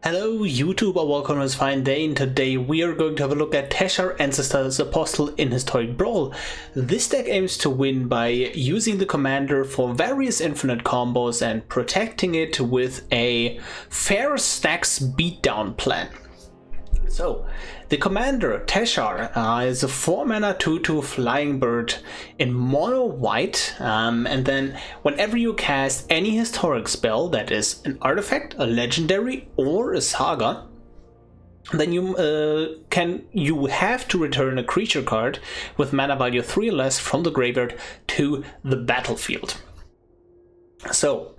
Hello YouTube, welcome to this fine day, and today we are going to have a look at Teshar, Ancestor's Apostle in Historic Brawl. This deck aims to win by using the commander for various infinite combos and protecting it with a fair stacks beatdown plan. So, the commander, Teshar, is a 4-mana 2/2 flying bird in mono white, and then whenever you cast any historic spell that is an artifact, a legendary, or a saga, then you have to return a creature card with mana value 3 or less from the graveyard to the battlefield. So,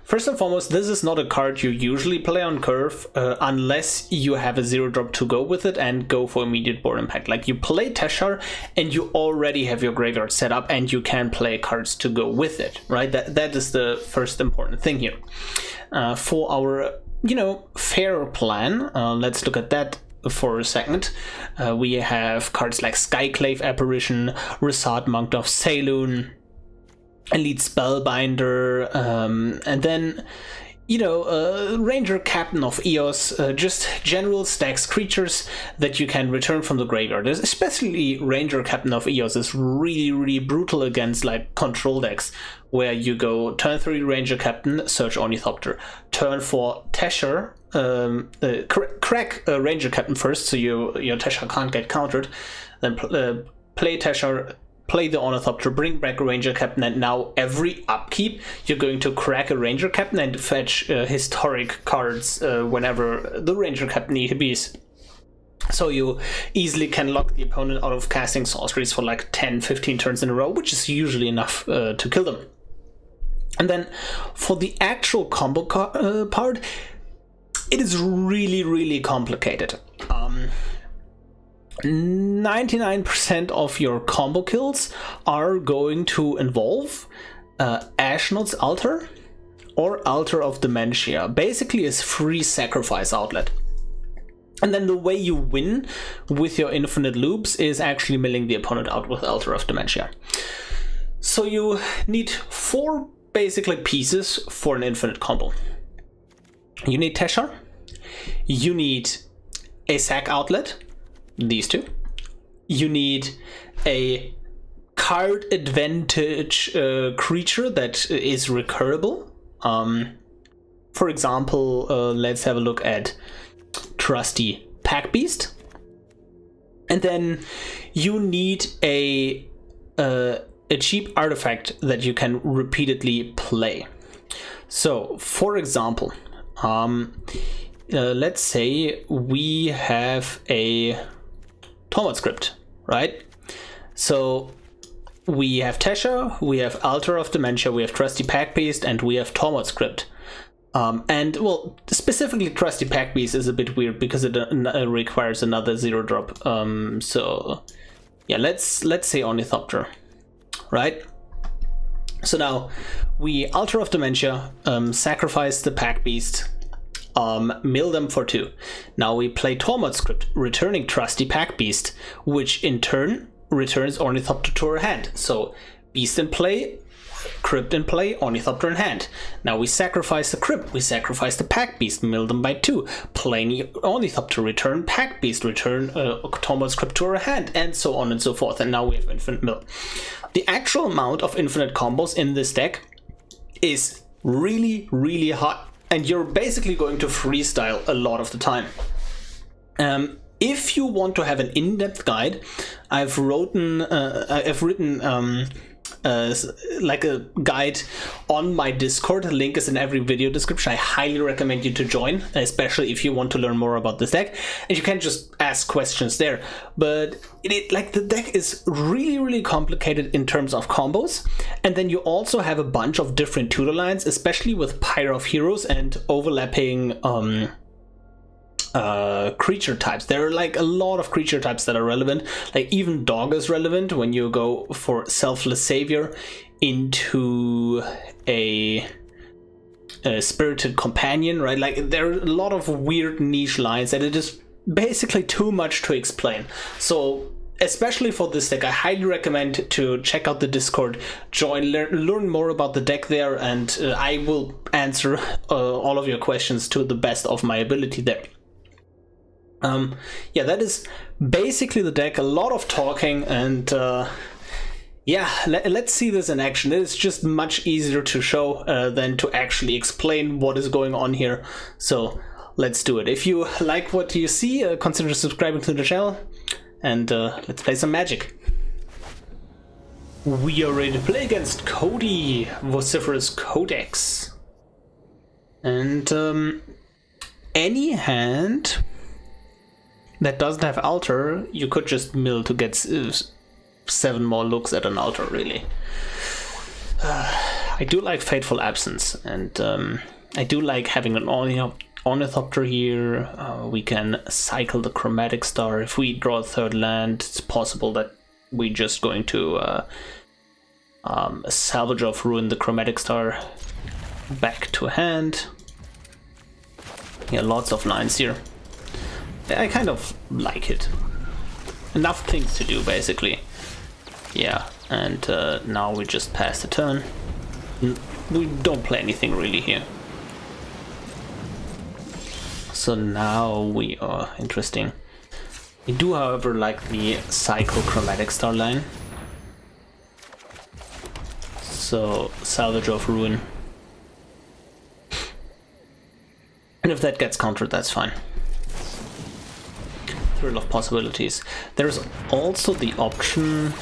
first and foremost, this is not a card you usually play on curve unless you have a 0-drop to go with it and go for immediate board impact. Like, you play Teshar and you already have your graveyard set up and you can play cards to go with it, right? That is the first important thing here. For our, fair plan, let's look at that for a second. We have cards like Skyclave Apparition, Resart Monk of Saloon, Elite Spellbinder, and then, Ranger-Captain of Eos, just general stacks creatures that you can return from the graveyard. Especially Ranger-Captain of Eos is really, really brutal against like control decks, where you go turn 3 Ranger-Captain, search Ornithopter, turn 4 Teshar, crack Ranger-Captain first so your Teshar can't get countered, then play Teshar, play the Ornithopter, bring back a Ranger-Captain, and now every upkeep you're going to crack a Ranger-Captain and fetch historic cards whenever the Ranger-Captain ETBs. So you easily can lock the opponent out of casting sorceries for like 10-15 turns in a row, which is usually enough to kill them. And then for the actual combo part, it is really, really complicated. 99% of your combo kills are going to involve Ashnod's Altar or Altar of Dementia. Basically a free sacrifice outlet. And then the way you win with your infinite loops is actually milling the opponent out with Altar of Dementia. So you need 4 basically pieces for an infinite combo. You need Teshar, you need a sack outlet, these two. You need a card advantage creature that is recurable. For example, let's have a look at Trusty Packbeast. And then you need a cheap artifact that you can repeatedly play. So, for example, let's say we have a Tormod Crypt, right? So we have Teshar, we have Altar of Dementia, we have Trusty Packbeast, and we have Tormod Crypt. And well, specifically Trusty Packbeast is a bit weird because it requires another 0-drop. So yeah, let's say Ornithopter, right? So now we Altar of Dementia, sacrifice the Packbeast, mill them for 2. Now we play Tormod Crypt, returning Trusty Packbeast, which in turn returns Ornithopter to our hand. So Beast in play, Crypt in play, Ornithopter in hand. Now we sacrifice the Crypt, we sacrifice the Packbeast, mill them by 2. Play Ornithopter, return Packbeast, return Tormod Crypt to our hand, and so on and so forth. And now we have infinite mill. The actual amount of infinite combos in this deck is really, really high. And you're basically going to freestyle a lot of the time. If you want to have an in-depth guide, I've written like a guide on my Discord. The link is in every video description. I highly recommend you to join, especially if you want to learn more about this deck. And you can just ask questions there. But the deck is really, really complicated in terms of combos. And then you also have a bunch of different tutor lines, especially with Pyre of Heroes and overlapping creature types. There are like a lot of creature types that are relevant. Like even Dog is relevant when you go for Selfless Savior into a Spirited Companion, right? Like there are a lot of weird niche lines and it is basically too much to explain. So especially for this deck, I highly recommend to check out the Discord, join, learn more about the deck there, and I will answer all of your questions to the best of my ability there. Yeah, that is basically the deck. A lot of talking, and yeah, let's see this in action. It is just much easier to show than to actually explain what is going on here. So let's do it. If you like what you see, consider subscribing to the channel, and let's play some Magic. We are ready to play against Cody, Vociferous Codex. And any hand that doesn't have Altar, you could just mill to get 7 more looks at an Altar, really. I do like Fateful Absence, and I do like having an Ornithopter here. We can cycle the Chromatic Star. If we draw a 3rd land, it's possible that we're just going to Salvager of Ruin the Chromatic Star back to hand. Yeah, lots of lines here. I kind of like it. Enough things to do, basically. Yeah, and now we just pass the turn. We don't play anything really here. So now we are interesting. We do, however, like the cycle Chromatic Star line. So Salvager of Ruin. And if that gets countered, that's fine. Thrill of Possibilities. There's also the option...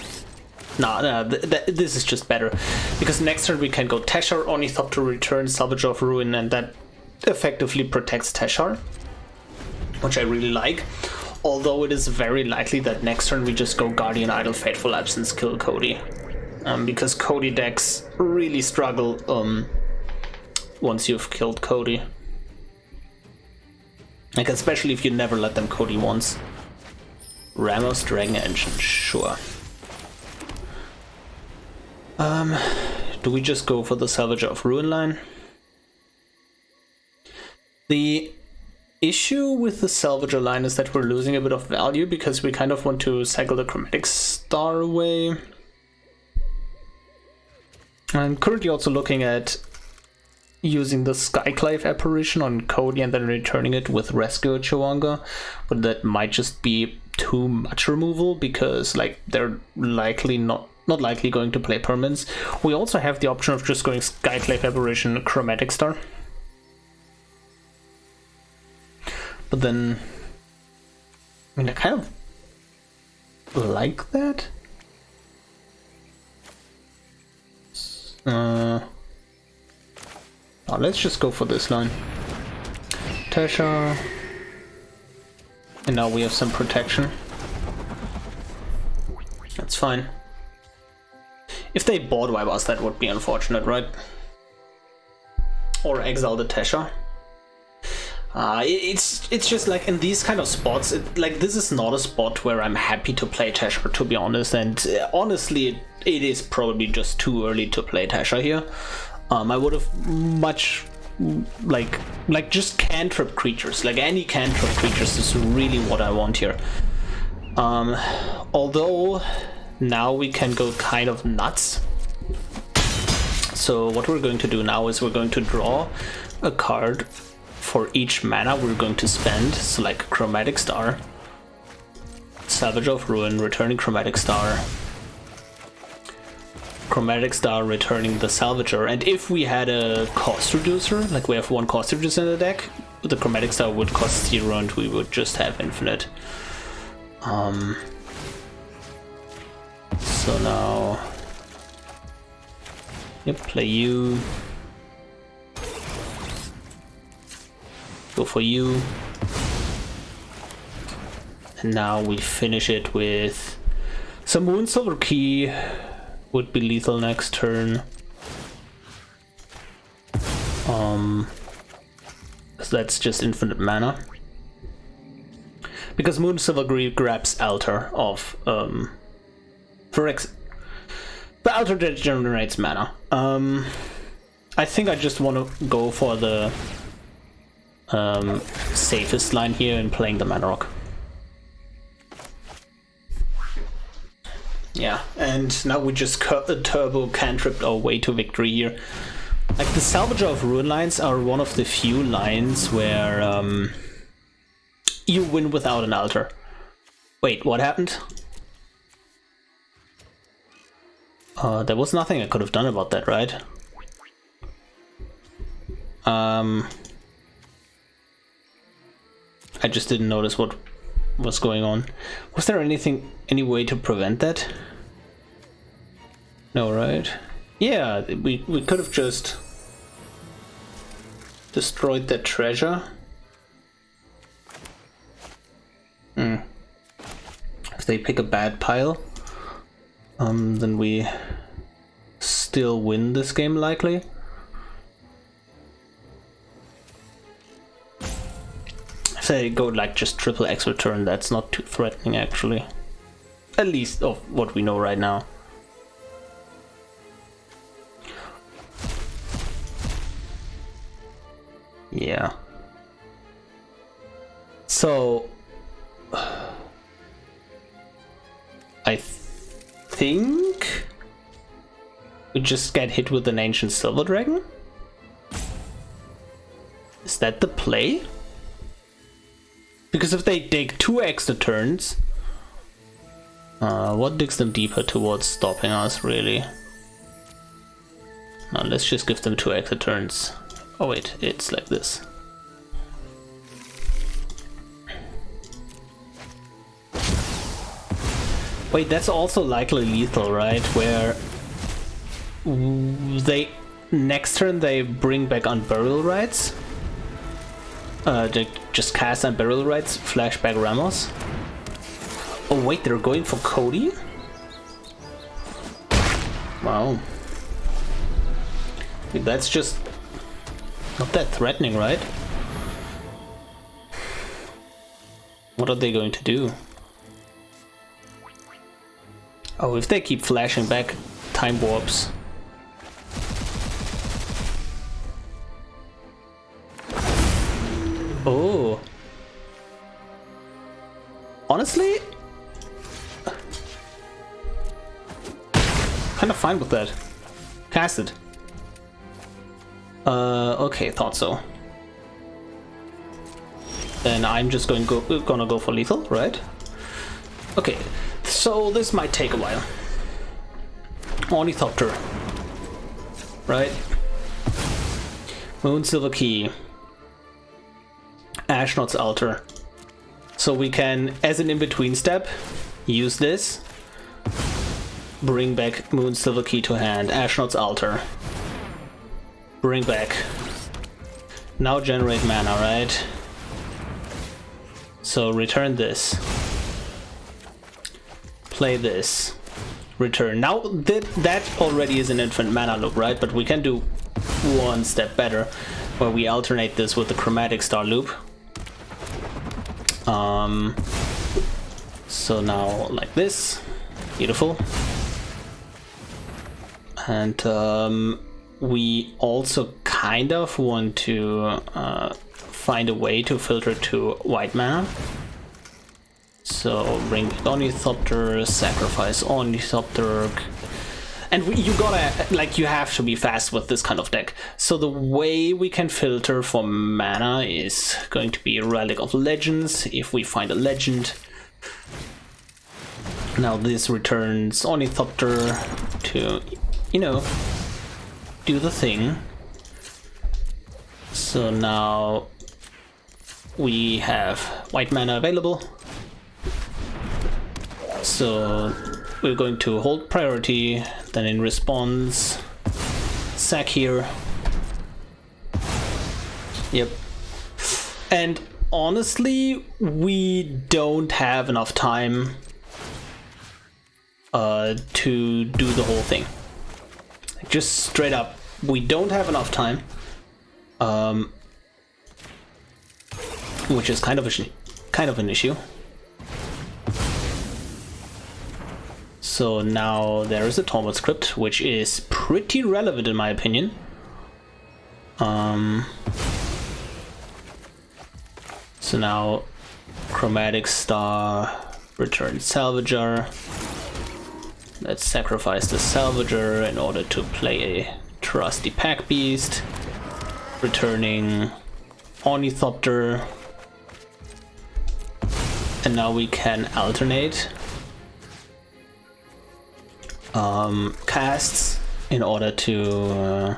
Nah, this is just better. Because next turn we can go Teshar, Ornithopter, return, Salvager of Ruin, and that effectively protects Teshar, which I really like. Although it is very likely that next turn we just go Guardian Idol, Fateful Absence, kill Cody. Because Cody decks really struggle once you've killed Cody. Like, especially if you never let them Cody once. Ramos, Dragon Engine, sure. Do we just go for the Salvager of Ruin line? The issue with the Salvager line is that we're losing a bit of value because we kind of want to cycle the Chromatic Star away. I'm currently also looking at using the Skyclave Apparition on Cody and then returning it with Rescuer Chwinga, but that might just be too much removal because like they're likely not likely going to play permanents. We also have the option of just going Skyclave Apparition, Chromatic Star. But then, I mean, I kind of like that. Oh, let's just go for this line. Teshar. And now we have some protection. That's fine. If they board wipe us, that would be unfortunate, right? Or exile the Teshar. It's just like in these kind of spots, like this is not a spot where I'm happy to play Teshar, to be honest, and honestly it is probably just too early to play Teshar here. I would have much like just cantrip creatures, like any cantrip creatures is really what I want here. Although now we can go kind of nuts. So what we're going to do now is we're going to draw a card for each mana we're going to spend. So like Chromatic Star, Salvager of Ruin, returning Chromatic Star, Chromatic Star, returning the Salvager, and if we had a cost reducer, like we have 1 cost reducer in the deck, the Chromatic Star would cost 0 and we would just have infinite. So now, yep, play you, go for you, and now we finish it with some Moonsilver Key. Would be lethal next turn. So that's just infinite mana. Because Moonsilver grabs Altar of the Altar that generates mana. I think I just want to go for the safest line here in playing the Mana Rock. Yeah, and now we just turbo cantripped our way to victory here. Like, the Salvager of Ruin lines are one of the few lines where you win without an altar. Wait, what happened? There was nothing I could have done about that, right? I just didn't notice what was going on. Was there any way to prevent that? No, right? Yeah, we could have just destroyed that treasure. If they pick a bad pile, then we still win this game likely. If they go like just triple X return, that's not too threatening actually. At least of what we know right now. Yeah. So I think we just get hit with an ancient silver dragon. Is that the play? Because if they dig 2 extra turns, what digs them deeper towards stopping us, really? Now let's just give them 2 extra turns. Oh wait, it's like this. Wait, that's also likely lethal, right? Where they next turn they bring back Unburial Rites. They just cast Unburial Rites, flashback Ramos. Oh wait, they're going for Cody? Wow. That's just not that threatening, right? What are they going to do? Oh, if they keep flashing back time warps. Oh. Honestly, kind of fine with that. Cast it. Okay, thought so. Then I'm just gonna go for lethal, right? Okay, so this might take a while. Ornithopter, right? Moon Silver Key, Ashnod's Altar. So we can, as an in-between step, use this, bring back Moon Silver Key to hand, Ashnod's Altar, bring back. Now generate mana, right? So return this. Play this. Return. Now that already is an infinite mana loop, right? But we can do one step better, where we alternate this with the Chromatic Star loop. So now like this. Beautiful. And we also kind of want to find a way to filter to white mana. So bring Ornithopter, sacrifice Ornithopter, and you gotta, like, you have to be fast with this kind of deck. So the way we can filter for mana is going to be Relic of Legends, if we find a legend. Now this returns Ornithopter to, you know, do the thing. So now we have white mana available. So we're going to hold priority, then in response, sack here. Yep. And honestly, we don't have enough time to do the whole thing. Just straight up, we don't have enough time. Which is kind of an issue. So now there is a Tormod script, which is pretty relevant in my opinion. So now Chromatic Star, return Salvager. Let's sacrifice the Salvager in order to play a Trusty Packbeast, returning Ornithopter, and now we can alternate casts in order to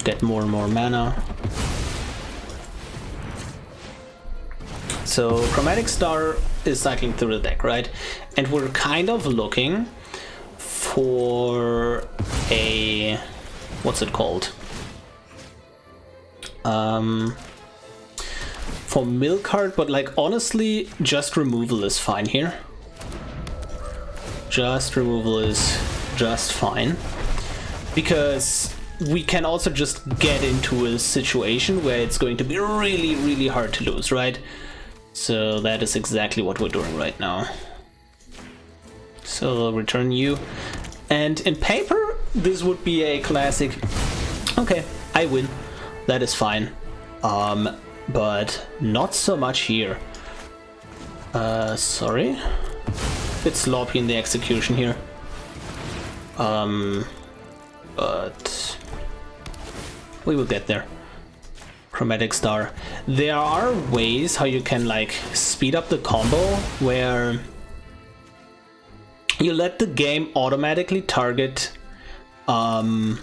get more and more mana. So Chromatic Star is cycling through the deck, right? And we're kind of looking for a... what's it called? For mill card, but like honestly, just removal is fine here. Just removal is just fine. Because we can also just get into a situation where it's going to be really, really hard to lose, right? So that is exactly what we're doing right now. So I'll return you. And in paper, this would be a classic, okay, I win. That is fine. But not so much here. Sorry. Bit sloppy in the execution here. But we will get there. Chromatic Star. There are ways how you can like speed up the combo where you let the game automatically target do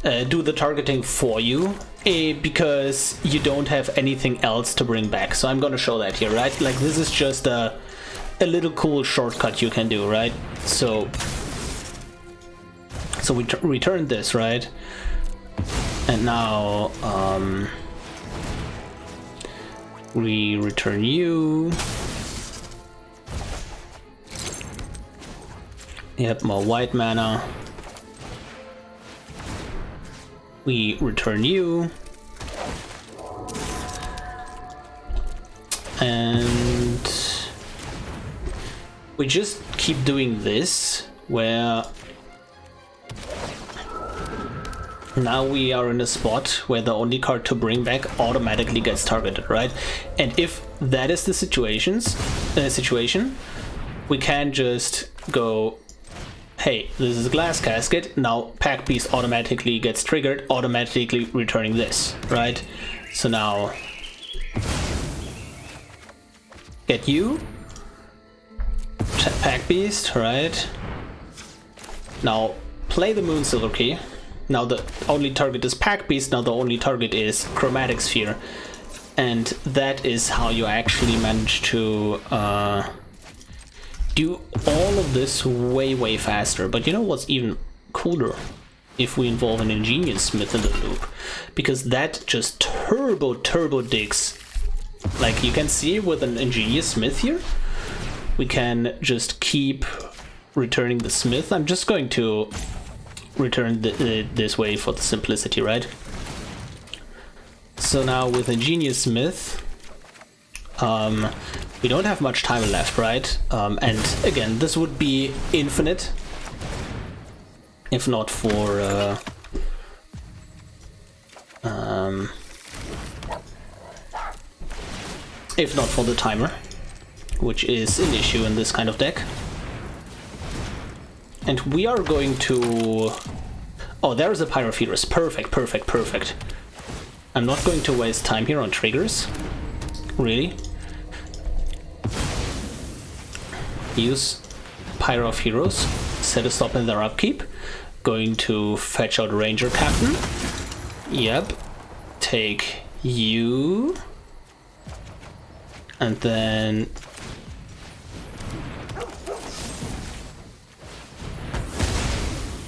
the targeting for you because you don't have anything else to bring back. So I'm gonna show that here, right? Like this is just a little cool shortcut you can do, right? So we return this, right? And now we return you. Yep, more white mana. We return you. And we just keep doing this where now we are in a spot where the only card to bring back automatically gets targeted, right? And if that is the situation, we can just go, hey, this is a glass casket, now Packbeast automatically gets triggered, automatically returning this, right? So now get you, Packbeast, right? Now play the Moon Silver Key. Now the only target is Packbeast, now the only target is Chromatic Sphere. And that is how you actually manage to do all of this way, way faster. But you know what's even cooler? If we involve an Ingenious Smith in the loop. Because that just turbo digs. Like you can see with an Ingenious Smith here, we can just keep returning the Smith. I'm just going to return this way for the simplicity, right? So now with Ingenious Smith, we don't have much time left, right? And again, this would be infinite if not for the timer, which is an issue in this kind of deck. And we are going to... oh, there's a Pyrophorus. Perfect. I'm not going to waste time here on triggers. Really. Use Pyrophorus. Set a stop in their upkeep. Going to fetch out Ranger-Captain. Yep. Take you. And then...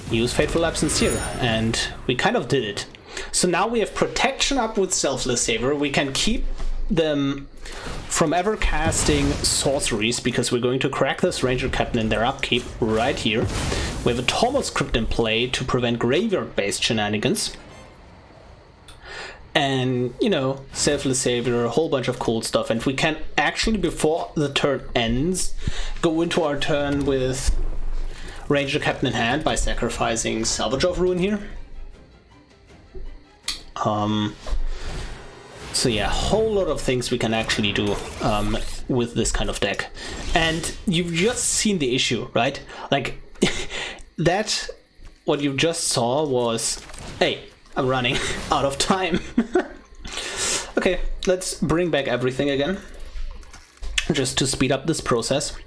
use Fateful Absence here, and we kind of did it. So now we have protection up with Selfless Saver. We can keep them from ever casting sorceries because we're going to crack this Ranger-Captain in their upkeep right here. We have a Tormod script in play to prevent graveyard-based shenanigans. And, you know, Selfless Savior, a whole bunch of cool stuff. And we can actually, before the turn ends, go into our turn with Ranger-Captain in hand by sacrificing Salvager of Ruin here. So yeah, a whole lot of things we can actually do with this kind of deck. And you've just seen the issue, right? Like, that, what you just saw was, hey, I'm running out of time. Okay, let's bring back everything again, just to speed up this process.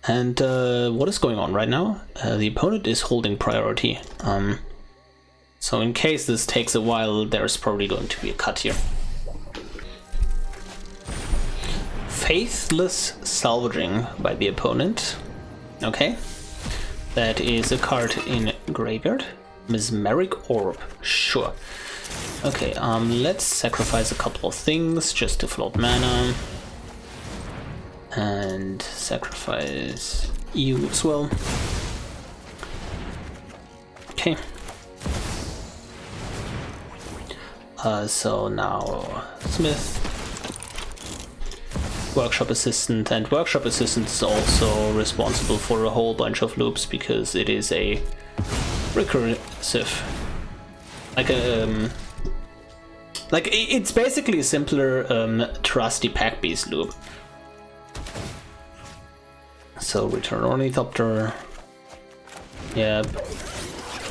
And what is going on right now? The opponent is holding priority. So in case this takes a while, there's probably going to be a cut here. Faithless Salvaging by the opponent. Okay. That is a card in graveyard. Mesmeric Orb. Sure. Okay, let's sacrifice a couple of things just to float mana. And sacrifice you as well. Okay. So now Smith, Workshop Assistant, and Workshop Assistant is also responsible for a whole bunch of loops because it is a recursive, like it's basically a simpler Trusty Packbeast loop. So return Ornithopter. Yep.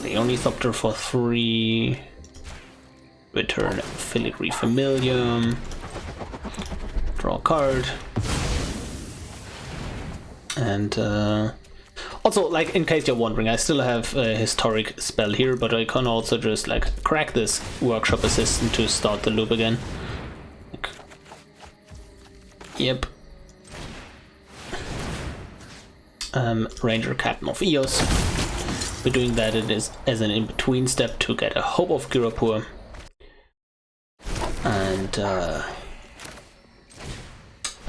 The Ornithopter for 3. Return Filigree Familium. Draw a card. And also, like, in case you're wondering, I still have a historic spell here, but I can also just like crack this Workshop Assistant to start the loop again. Like, yep. Ranger-Captain of Eos. We're doing that as an in-between step to get a Hope of Ghirapur. And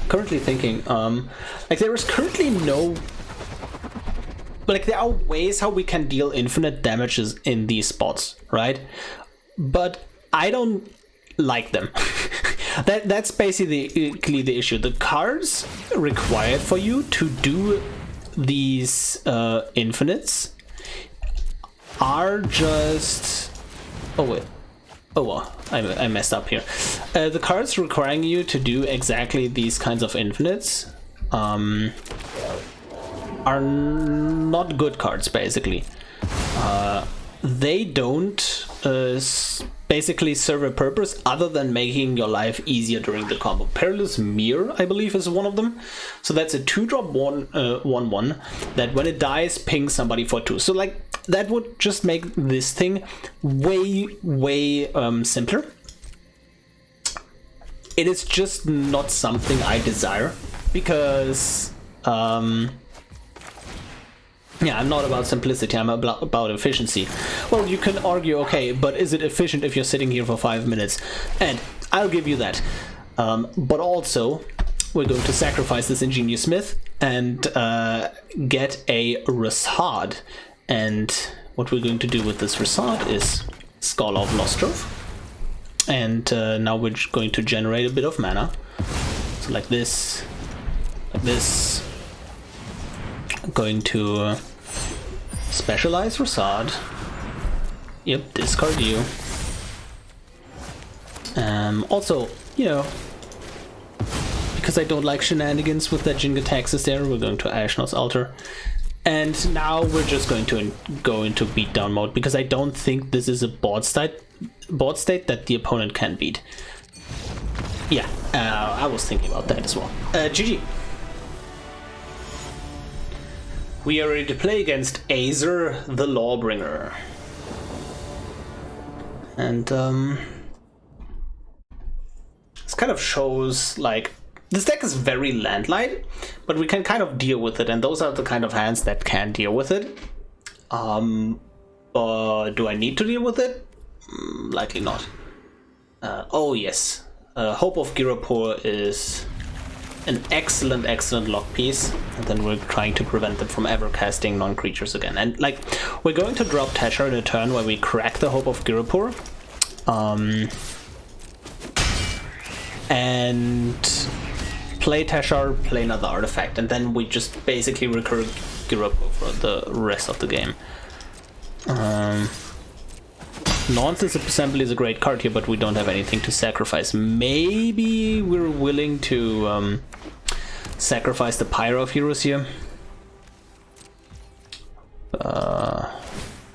currently thinking, like there is currently no, like there are ways how we can deal infinite damages in these spots, right? But I don't like them. That's basically the issue. The cards required for you to do these infinites are just... Oh wait. Oh well, I messed up here. The cards requiring you to do exactly these kinds of infinites are not good cards, basically. They don't basically serve a purpose other than making your life easier during the combo. Perilous Mirror, I believe, is one of them. So that's a 2-drop 1/1 that when it dies, pings somebody for 2. So like that would just make this thing way simpler. It is just not something I desire because yeah, I'm not about simplicity, I'm about efficiency. Well, you can argue, okay, but is it efficient if you're sitting here for 5 minutes? And I'll give you that. But also, we're going to sacrifice this Ingenious Smith and get a Rasad. And what we're going to do with this Rasad is Scholar of Nostrov. And now we're going to generate a bit of mana. So like this, like this. Going to specialize Rasad. Yep, discard you. Also, you know, because I don't like shenanigans with that Jinga Taxes there, we're going to Ashnod's Altar. And now we're just going to go into beatdown mode because I don't think this is a board state that the opponent can beat. Yeah, I was thinking about that as well. GG. We are ready to play against Azer the Lawbringer. And this kind of shows, like, this deck is very landlight, but we can kind of deal with it, and those are the kind of hands that can deal with it. Do I need to deal with it? Likely not. Oh yes, Hope of Ghirapur is an excellent lock piece, and then we're trying to prevent them from ever casting non-creatures again. And like, we're going to drop Teshar in a turn where we crack the Hope of Ghirapur, and play Teshar, play another artifact, and then we just basically recur Ghirapur for the rest of the game. Non-disassembly is a great card here, but we don't have anything to sacrifice. Maybe we're willing to sacrifice the Pyro of Heroes here.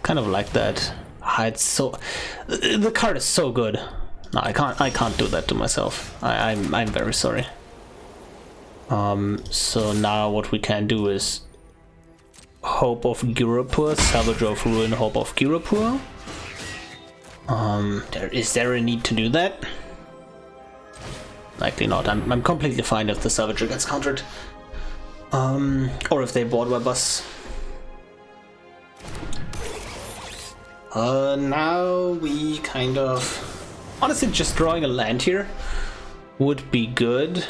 Kind of like that. It's so... The card is so good. No, I can't do that to myself. I'm very sorry. So now what we can do is Hope of Ghirapur, Salvager of Ruin, Hope of Ghirapur. Is there a need to do that? Likely not. I'm completely fine if the Salvager gets countered. Or if they board web us. Now we kind of... Honestly, just drawing a land here would be good.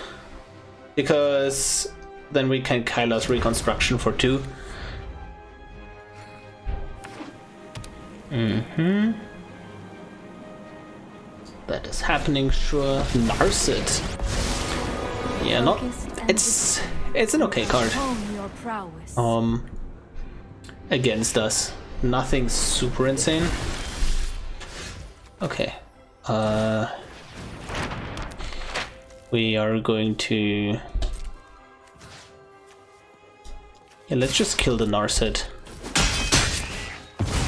Because then we can Kyla's Reconstruction for 2. That is happening, sure. Narset. Yeah, not... It's an okay card. Against us. Nothing super insane. Okay. We are going to... Yeah, let's just kill the Narset.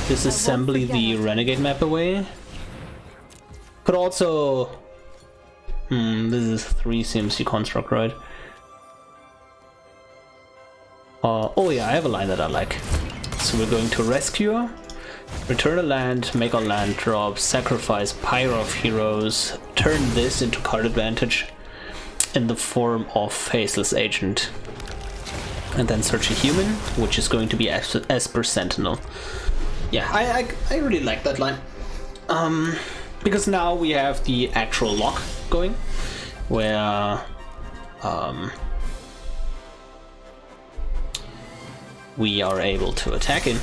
Disassembly the Renegade Map away. Could also... this is 3 CMC construct, right? Oh yeah, I have a line that I like. So we're going to Rescuer, return a land, make our land drop, sacrifice Pyro of Heroes, turn this into card advantage in the form of Faceless Agent. And then search a human, which is going to be Esper Sentinel. Yeah, I really like that line. Because now we have the actual lock going, where we are able to attack him.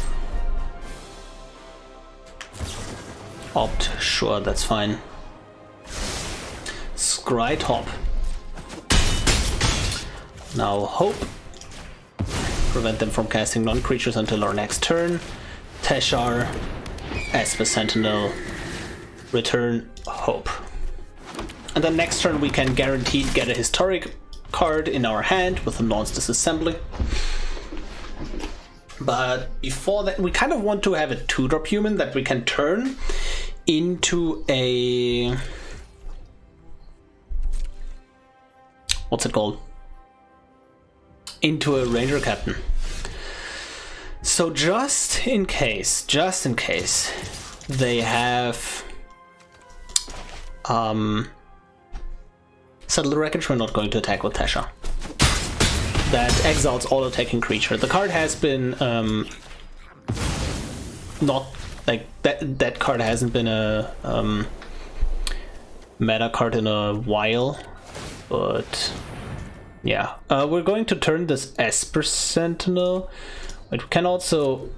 Opt, sure, that's fine. Scry top. Now Hope. Prevent them from casting non-creatures until our next turn. Teshar. Esper Sentinel. Return Hope. And then next turn we can guaranteed get a historic card in our hand with a non-disassembly. But before that, we kind of want to have a 2-drop human that we can turn into a... What's it called? Into a Ranger-Captain. So just in case they have... Settle the Wreckage, we're not going to attack with Teshar. That exiles all attacking creature. The card has been not like that card hasn't been a meta card in a while, but yeah. We're going to turn this Esper Sentinel, but we can also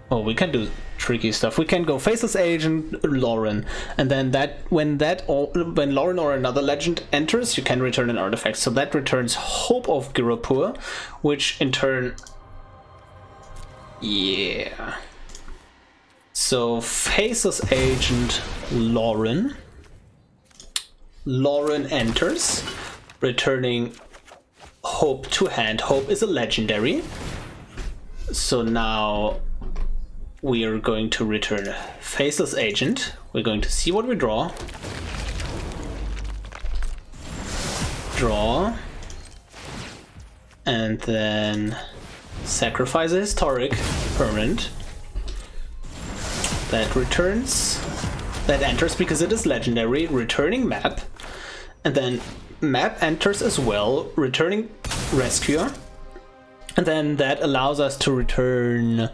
we can do tricky stuff. We can go Faceless Agent, Lauren, and then when Lauren or another legend enters, you can return an artifact. So that returns Hope of Ghirapur, which in turn, yeah. So Faceless Agent, Lauren enters, returning Hope to hand. Hope is a legendary. So now we are going to return Faceless Agent. We're going to see what we draw. Draw. And then sacrifice a historic permanent. That returns. That enters because it is legendary, returning map. And then map enters as well, returning Rescuer. And then that allows us to return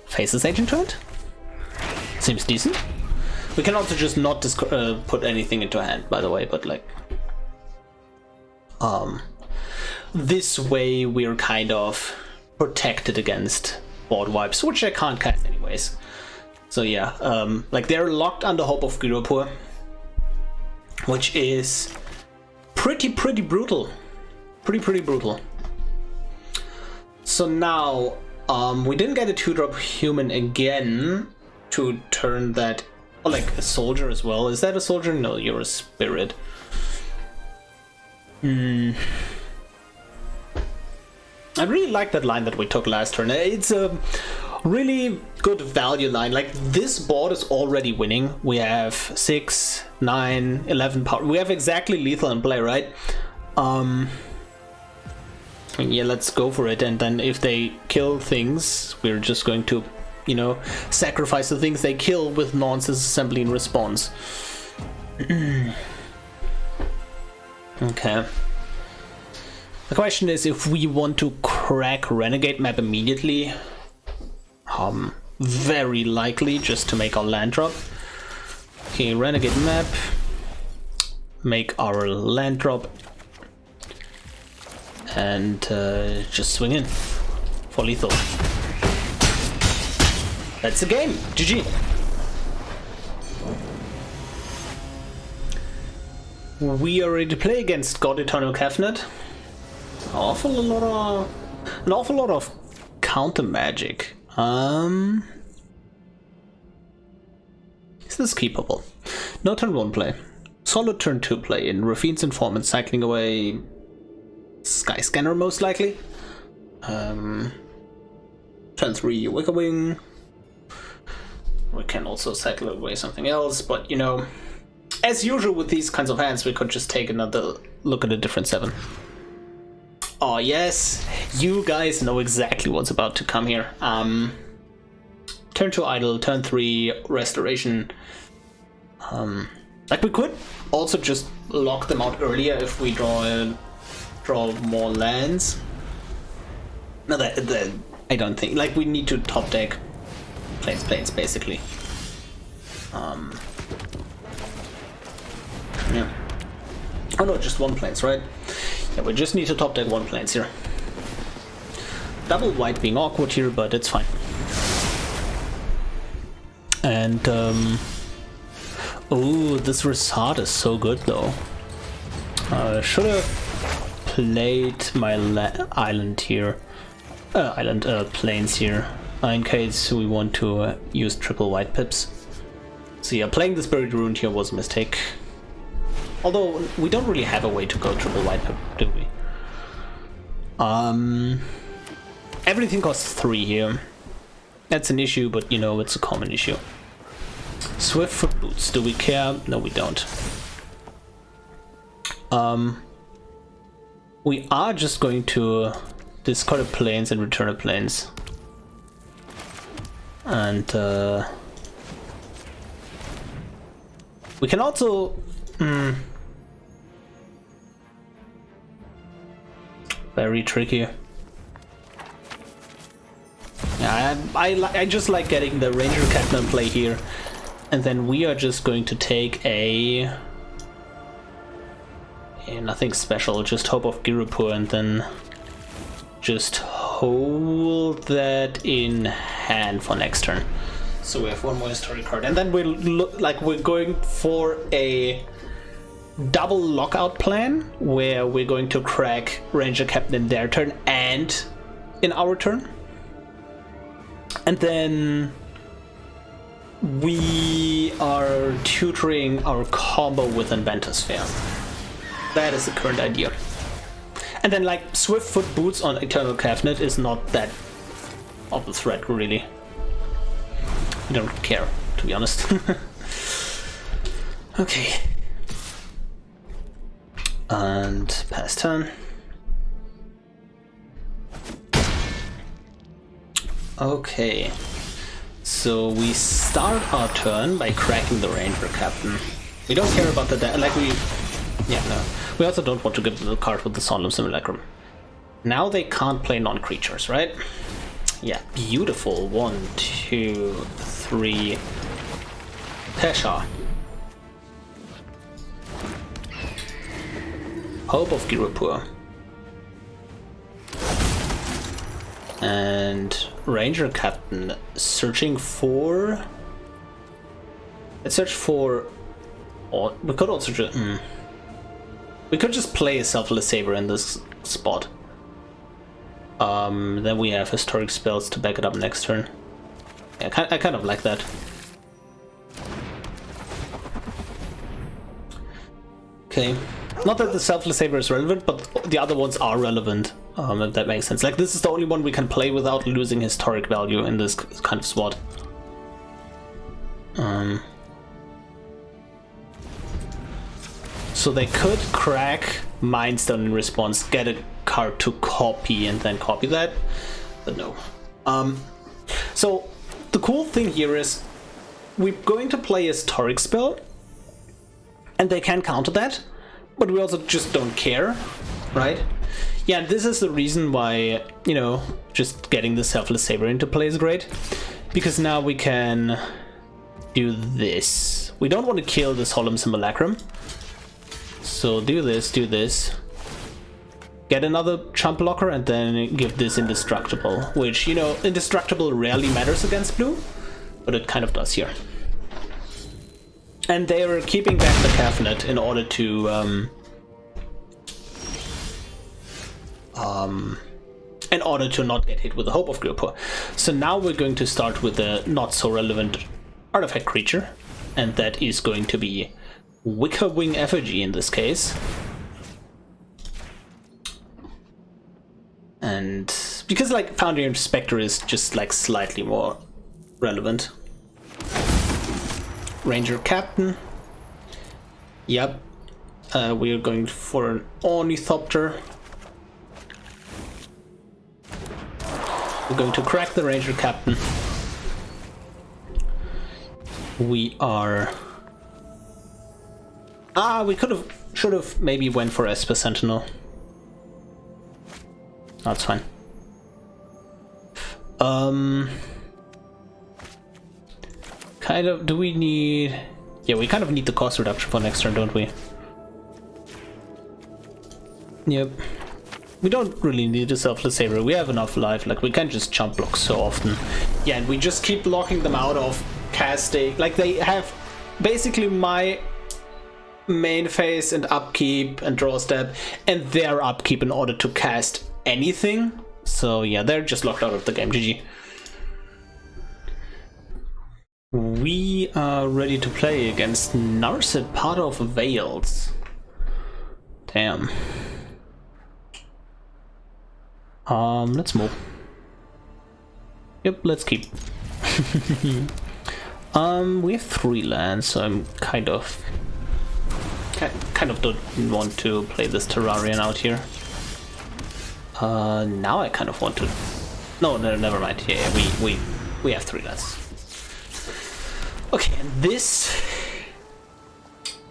Faceless Agent to it. Seems decent. We can also just not put anything into hand, by the way, but like this way we're kind of protected against board wipes, which I can't cast anyways. So yeah, like they're locked under Hope of Ghirapur, which is pretty brutal. Pretty brutal. So now We didn't get a 2-drop human again to turn that... Oh, like a soldier as well. Is that a soldier? No, you're a spirit. I really like that line that we took last turn. It's a really good value line. Like, this board is already winning. We have 6, 9, 11 power. We have exactly lethal in play, right? Yeah, let's go for it. And then if they kill things, we're just going to, you know, sacrifice the things they kill with nonsense assembly in response. Okay. The question is if we want to crack Renegade Map immediately. Very likely, just to make our land drop. Okay, Renegade Map. Make our land drop. And just swing in for lethal. That's the game. GG. We are ready to play against God Eternal Cabinet. An awful lot of counter magic. Is this keepable? No turn 1 play. Solid turn 2 play in Rafine's Informant, cycling away Skyscanner most likely. Turn 3 Wicker Wing. We can also cycle away something else, but you know, as usual with these kinds of hands, we could just take another look at a different 7. Oh yes, you guys know exactly what's about to come here. Turn 2 Idle, turn 3 Restoration. Like we could also just lock them out earlier if we draw more lands. No, that I don't think. Like we need to top deck planes basically. Yeah. Oh no, just 1 planes, right? Yeah, we just need to top deck 1 planes here. Double white being awkward here, but it's fine. And oh, this Resort is so good though. Should have played my island here, planes here, in case we want to use triple white pips. So yeah, playing this Buried Ruin here was a mistake. Although we don't really have a way to go triple white pip, do we? Everything costs 3 here. That's an issue, but you know, it's a common issue. Swift foot boots, do we care? No, we don't. We are just going to discard a planes and return a planes. And we can also very tricky. Yeah, I just like getting the Ranger-Captain play here, and then we are just going to take a nothing special, just Hope of Ghirapur, and then just hold that in hand for next turn. So we have 1 more historic card, and then we'll look like we're going for a double lockout plan where we're going to crack Ranger-Captain in their turn and in our turn. And then we are tutoring our combo with Inventor Sphere. That is the current idea. And then like Swift Foot Boots on Eternal Cabinet is not that of a threat really. I don't care, to be honest. Okay. And pass turn. Okay. So we start our turn by cracking the Ranger-Captain. We don't care about the like we... Yeah, no. We also don't want to give the card with the Solemn Simulacrum. Now they can't play non-creatures, right? Yeah, beautiful. 1, 2, 3. Teshar. Hope of Ghirapur. And Ranger-Captain searching for... Let's search for... Or we could also just... We could just play a Selfless Saber in this spot. Then we have historic spells to back it up next turn. Yeah, I kind of like that. Okay. Not that the Selfless Saber is relevant, but the other ones are relevant, if that makes sense. Like, this is the only one we can play without losing historic value in this kind of spot. So they could crack Mindstone in response, get a card to copy, and then copy that, but no. So the cool thing here is we're going to play a historic spell, and they can counter that, but we also just don't care, right? Yeah, this is the reason why, you know, just getting the Selfless Saber into play is great, because now we can do this. We don't want to kill the Solemn Simulacrum, so do this, get another chump blocker, and then give this Indestructible, which, you know, Indestructible rarely matters against blue, but it kind of does here. And they are keeping back the Cabinet in order to not get hit with the Hope of Ghirapur. So now we're going to start with a not so relevant artifact creature, and that is going to be Wicker Wing Effigy in this case. And because like Foundry Spectre is just like slightly more relevant. Ranger-Captain. Yep. We are going for an Ornithopter. We're going to crack the Ranger-Captain. We are... we should have maybe went for Esper Sentinel. That's fine. Kind of, do we need... Yeah, we kind of need the cost reduction for next turn, don't we? Yep. We don't really need a Selfless Saber. We have enough life. Like, we can't just jump block so often. Yeah, and we just keep locking them out of casting. Like, they have basically my main phase and upkeep and draw step, and their upkeep in order to cast anything. So yeah, they're just locked out of the game. GG. We are ready to play against Narset, part of Veils. Damn. Let's move. Yep, let's keep. We have 3 lands, so I'm kind of don't want to play this Terrarion out here. Now I kind of want to. No, never mind. Yeah, we have 3 lands. Okay, and this,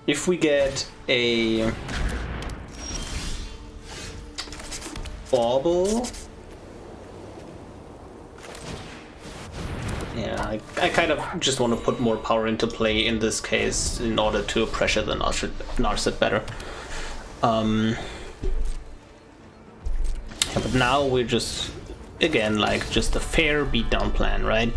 if we get a Bauble, yeah, I kind of just want to put more power into play in this case in order to pressure the Narset better. Yeah, but now we're just, again, like, just a fair beatdown plan, right?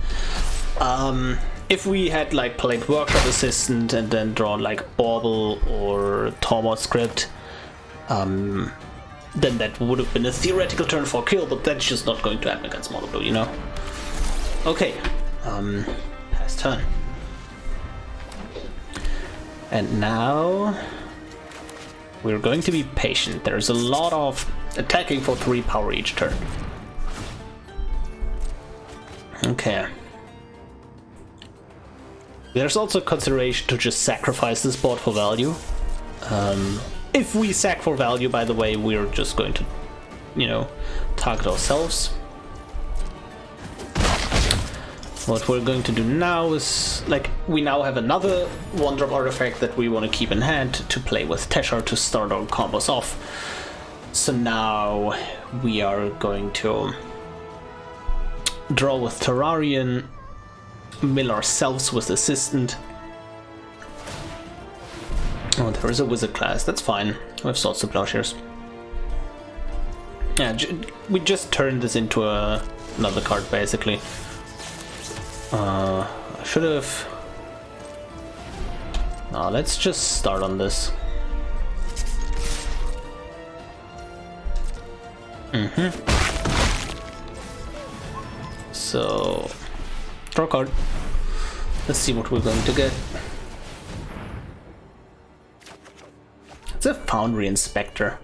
If we had like played Workshop Assistant and then drawn like Bauble or Tormod Script, then that would have been a theoretical turn for kill, but that's just not going to happen against Mono Blue, you know? Okay, pass turn. And now we're going to be patient. There's a lot of attacking for 3 power each turn. Okay. There's also consideration to just sacrifice this board for value. If we sack for value, by the way, we're just going to, you know, target ourselves. What we're going to do now is, like, we now have another 1-drop artifact that we want to keep in hand to play with Teshar to start our combos off. So now we are going to draw with Terrarion, mill ourselves with Assistant. Oh, there is a Wizard class, that's fine. We have Swords to Plowshares. Yeah, we just turned this into another card, basically. I should have... No, let's just start on this. So, draw a card. Let's see what we're going to get. It's a Foundry Inspector.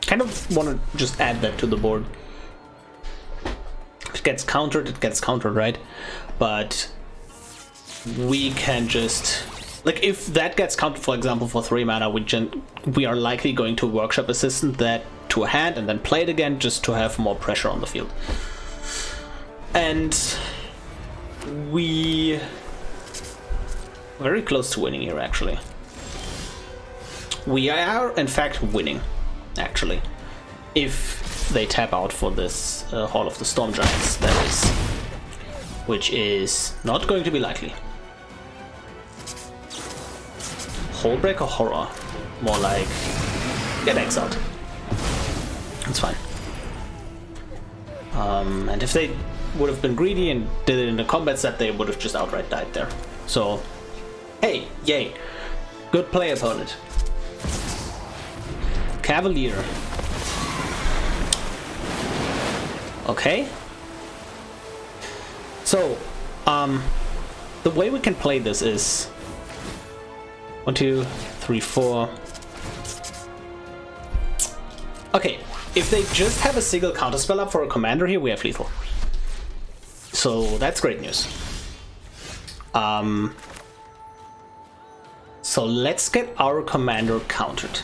Kind of want to just add that to the board. If it gets countered, it gets countered, right? But we can just... Like, if that gets countered, for example, for 3 mana, we are likely going to Workshop Assistant that to a hand and then play it again just to have more pressure on the field. And we... very close to winning here, actually. We are, in fact, winning, actually. If they tap out for this Hall of the Storm Giants, that is. Which is not going to be likely. Hullbreaker Horror. More like, get exiled. That's fine. And if they would have been greedy and did it in the combat set, they would have just outright died there. So, hey, yay. Good play, opponent. Cavalier. Okay. So, the way we can play this is 1, 2, 3, 4. Okay, if they just have a single counterspell up for a commander here, we have lethal. So that's great news. So let's get our commander countered.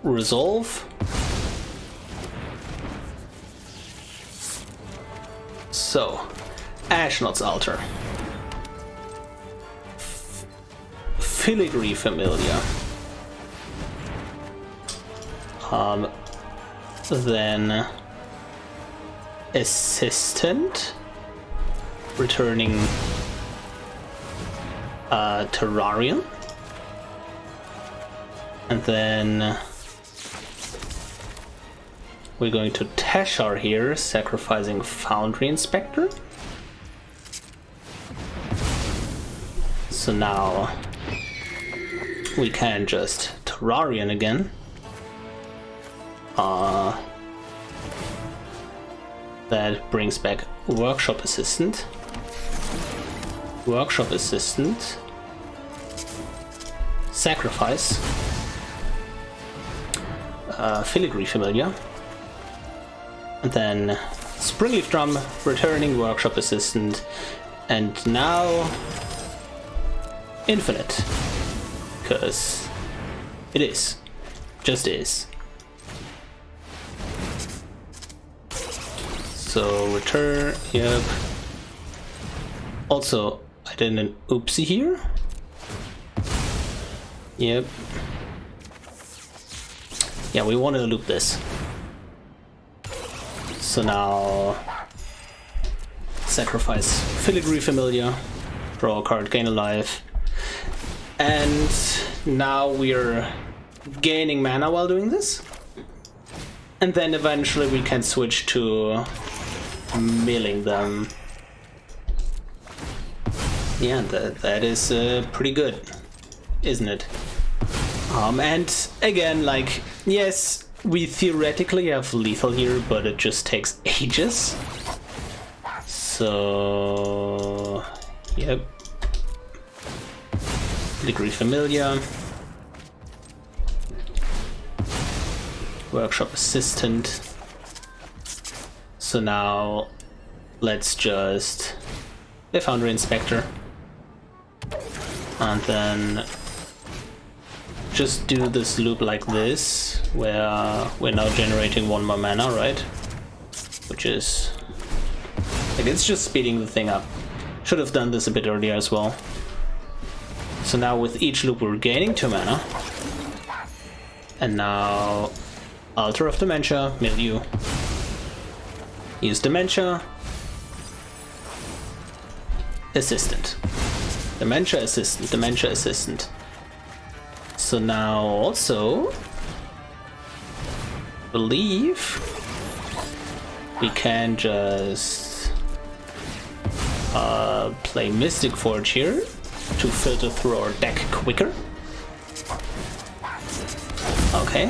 Resolve. So, Ashnod's Altar. Filigree Familiar. Then Assistant, returning Terrarion, and then we're going to Teshar here, sacrificing Foundry Inspector. So now we can just Terrarion again. That brings back Workshop Assistant. Workshop Assistant. Sacrifice. Filigree Familiar. And then Springleaf Drum, returning Workshop Assistant. And now Infinite. Because it is. Just is. So return, yep. Also, I did an oopsie here. Yep. Yeah, we want to loop this. So now, sacrifice Filigree Familiar, draw a card, gain a life. And now we're gaining mana while doing this. And then eventually we can switch to milling them. Yeah, that is pretty good, isn't it? And again, like, yes, we theoretically have lethal here, but it just takes ages. So, yep. Filigree Familiar. Workshop Assistant. So now let's just the Foundry Inspector and then just do this loop like this, where we're now generating 1 more mana, right? Which is like, it's just speeding the thing up. Should have done this a bit earlier as well. So now with each loop we're gaining 2 mana. And now Altar of Dementia, milieu. Use Dementia. Assistant. Dementia Assistant, Dementia Assistant. So now also believe we can just play Mystic Forge here to filter through our deck quicker. Okay.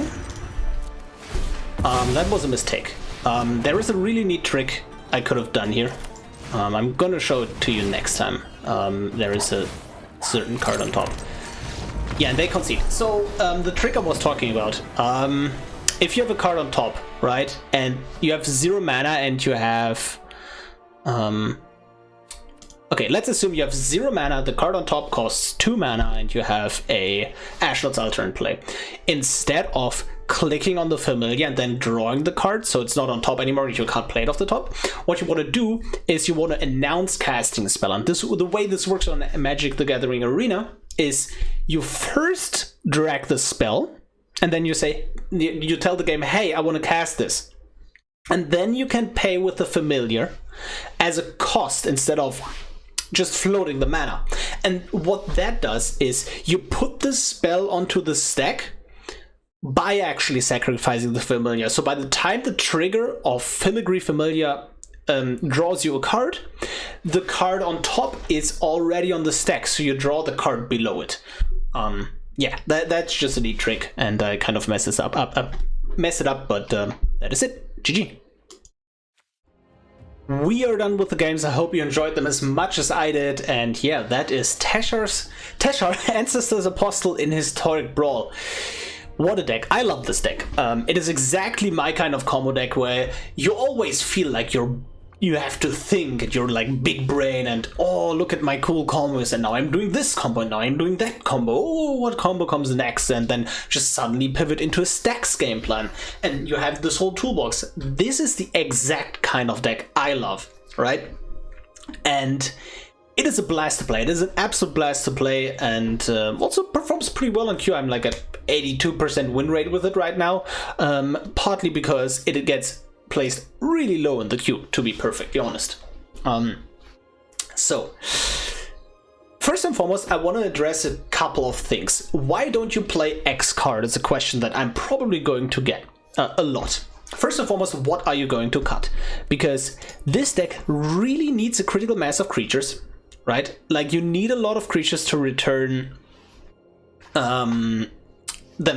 That was a mistake. There is a really neat trick I could have done here. I'm gonna show it to you next time. There is a certain card on top. Yeah, and they concede. So, the trick I was talking about, if you have a card on top, right, and you have 0 mana and you have... okay, let's assume you have 0 mana, the card on top costs 2 mana, and you have a Ashnod's Altar in play. Instead of clicking on the familiar and then drawing the card, so it's not on top anymore, you can't play it off the top, what you want to do is you want to announce casting a spell. And this, the way this works on Magic the Gathering Arena is you first drag the spell, and then you say, you tell the game, hey, I want to cast this. And then you can pay with the familiar as a cost instead of just floating the mana. And what that does is you put the spell onto the stack by actually sacrificing the familiar. So by the time the trigger of Filigree Familiar draws you a card, the card on top is already on the stack, so you draw the card below it. Yeah, that's just a neat trick, and I kind of mess it up, but that is it. GG. We are done with the games. I hope you enjoyed them as much as I did, and yeah, that is Teshar, Ancestor's Apostle in Historic Brawl. What a deck. I love this deck. It is exactly my kind of combo deck where you always feel like you have to think, and you're like big brain, and oh, look at my cool combos, and now I'm doing this combo, and now I'm doing that combo. Oh, what combo comes next? And then just suddenly pivot into a stacks game plan, and you have this whole toolbox. This is the exact kind of deck I love, right? And it is a blast to play. It is an absolute blast to play, and also performs pretty well on queue. I'm like at 82% win rate with it right now, partly because it gets placed really low in the queue, to be perfectly honest. So, first and foremost, I want to address a couple of things. Why don't you play X card is a question that I'm probably going to get a lot. First and foremost, what are you going to cut? Because this deck really needs a critical mass of creatures, right? Like, you need a lot of creatures to return them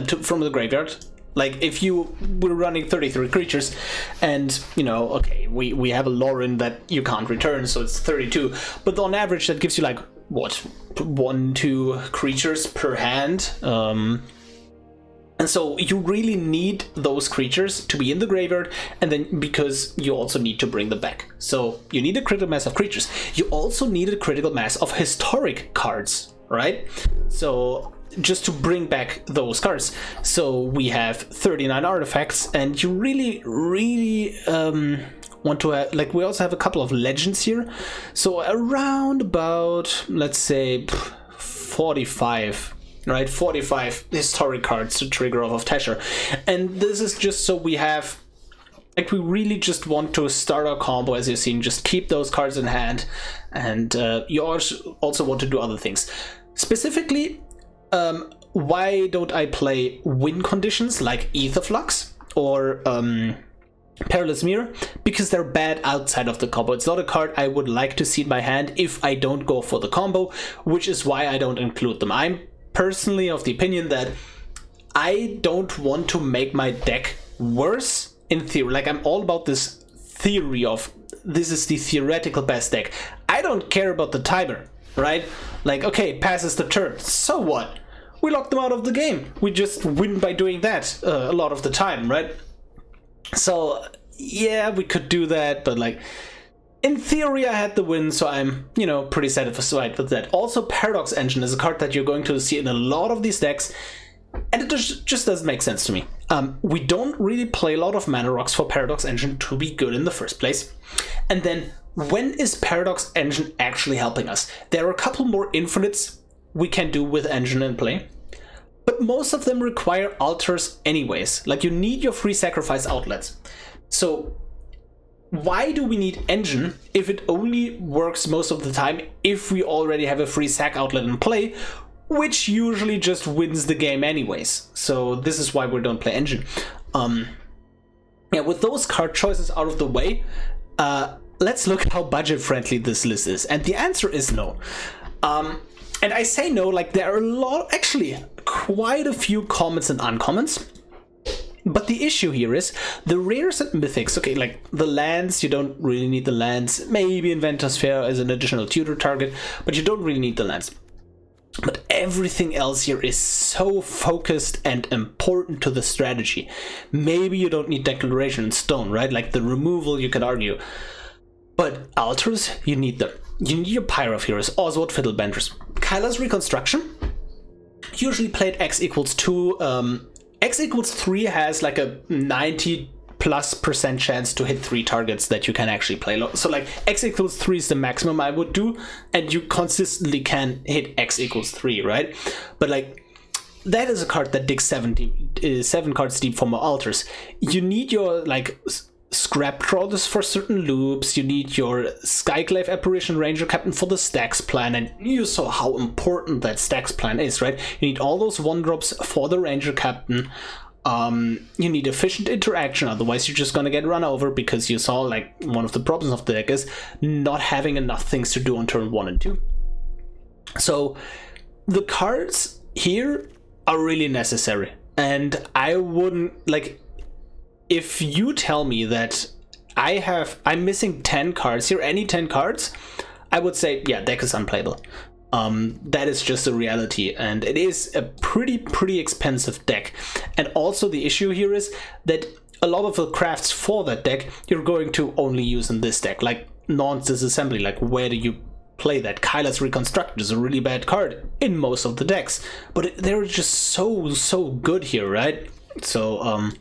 from the graveyard. Like, if you were running 33 creatures and, you know, okay, we have a Lauren that you can't return, so it's 32, but on average that gives you like, what, 1-2 creatures per hand? And so you really need those creatures to be in the graveyard, and then because you also need to bring them back. So you need a critical mass of creatures. You also need a critical mass of historic cards, right? So just to bring back those cards. So we have 39 artifacts, and you really want to have, like, we also have a couple of legends here. So around about, let's say, 45, right? 45 historic cards to trigger off of Teshar. And this is just so we have, like, we really just want to start our combo, as you've seen, just keep those cards in hand. And you also want to do other things. Specifically, why don't I play win conditions like Aetherflux or Perilous Mirror? Because they're bad outside of the combo. It's not a card I would like to see in my hand if I don't go for the combo, which is why I don't include them. I'm personally of the opinion that I don't want to make my deck worse in theory. Like, I'm all about this theory of this is the theoretical best deck. I don't care about the timer, right? Like, okay, passes the turn, so what? We locked them out of the game. We just win by doing that a lot of the time, right? So, yeah, we could do that, but like, in theory I had the win, so I'm, you know, pretty satisfied with that. Also, Paradox Engine is a card that you're going to see in a lot of these decks, and it just doesn't make sense to me. We don't really play a lot of mana rocks for Paradox Engine to be good in the first place. And then, when is Paradox Engine actually helping us? There are a couple more infinites we can do with Engine in play, but most of them require altars anyways. Like, you need your free sacrifice outlets. So why do we need Engine if it only works most of the time if we already have a free sac outlet in play, which usually just wins the game anyways? So this is why we don't play Engine. Yeah, with those card choices out of the way, let's look at how budget friendly this list is. And the answer is no. And I say no, like, there are actually quite a few commons and uncommons. But the issue here is the rares and mythics. Okay, like the lands, you don't really need the lands. Maybe Inventor's Fair as an additional tutor target, but you don't really need the lands. But everything else here is so focused and important to the strategy. Maybe you don't need Declaration in Stone, right? Like the removal, you can argue. But altars, you need them. You need your Pyro of Heroes, Oswald Fiddlebenders. Kyla's Reconstruction, usually played X equals 2. X equals 3 has like a 90+% chance to hit 3 targets that you can actually play. So like X equals 3 is the maximum I would do, and you consistently can hit X equals 3, right? But like that is a card that digs 7 cards deep for more altars. You need your like Scrap Trawlers for certain loops, you need your Skyclave Apparition Ranger-Captain for the stacks plan, and you saw how important that stacks plan is, right? You need all those 1-drops for the Ranger-Captain. You need efficient interaction, otherwise you're just gonna get run over, because you saw like one of the problems of the deck is not having enough things to do on turn 1 and 2. So the cards here are really necessary, and I wouldn't like, if you tell me that I'm missing 10 cards here, any 10 cards, I would say, yeah, deck is unplayable. That is just a reality, and it is a pretty expensive deck. And also the issue here is that a lot of the crafts for that deck you're going to only use in this deck, like non-disassembly. Like, where do you play that? Kyla's Reconstruct is a really bad card in most of the decks, but they're just so good here, right? So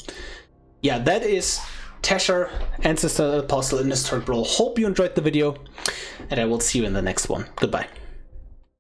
yeah, that is Teshar, Ancestor, Apostle in historic Brawl. Hope you enjoyed the video, and I will see you in the next one. Goodbye.